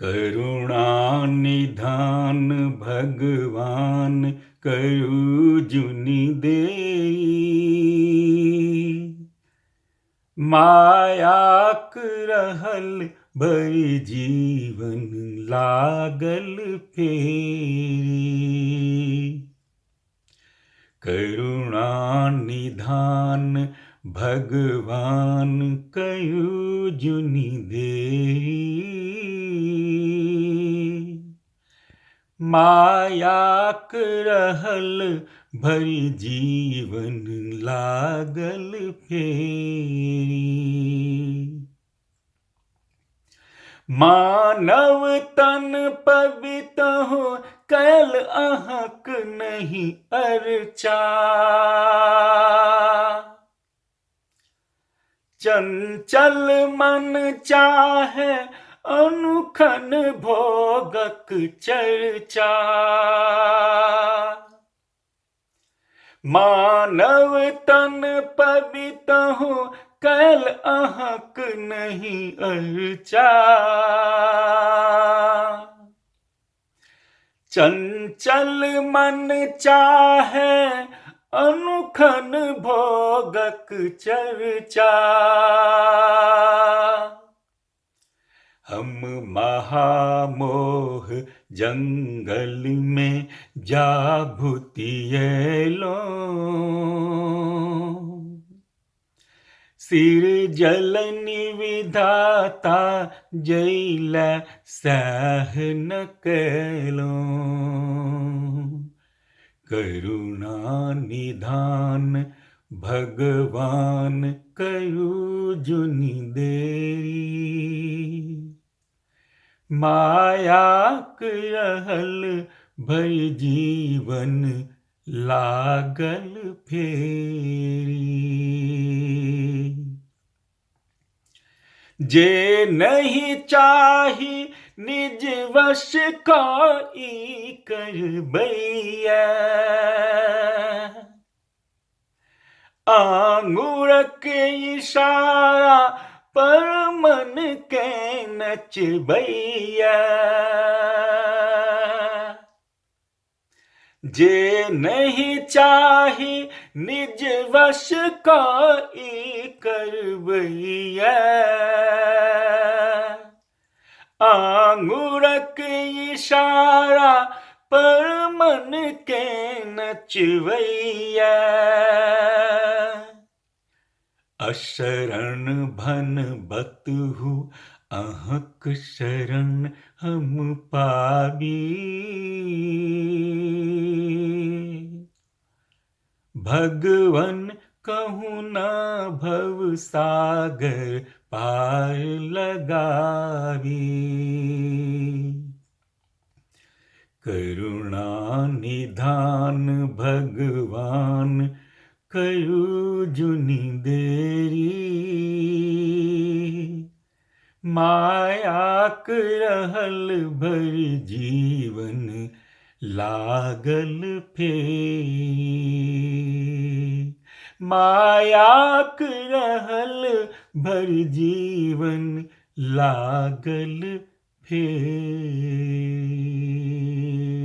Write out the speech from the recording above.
करुणा निधान भगवान करु जुनि देई। मायाक रहल भरि जीवन लागल फेरी। करुणा निधान भगवान कयु जुनि देई। मायाक रहल भरि जीवन लागल फेरी। मानव तन पवित्रहु कैल अहक नहीं अर्चा। चंचल मन चाहे अनुखन भोगक चर्चा। मानव तन पवित्रहु कैल अहक नहीं अर्चा। चंचल मन चाहे अनुखन भोगक चर्चा। हम महामोह जंगल में जा भुतियलो। सिर जलनि विधाता जैल सह न कैलो। करुणा निधान भगवान कयु जुनि देई। मायाक रहल भरि जीवन लागल फेरी। जे नहीं चाही निज वश कोई करबैया। आंगुरक इशारा पर मन के नचबैया। जे नहीं चाही निज वश कोई करबैया। आंगुरक इशारा पर मन के नचवैया। अशरण भन बतहु अहक शरण हम पाबी। भगवन कहूँ न भव सागर पार लगावी। करुणा निधान भगवान कयु जुनि देई। मायाक रहल भरि जीवन लागल फेरी। मायाक रहल भरि जीवन लागल फेरी।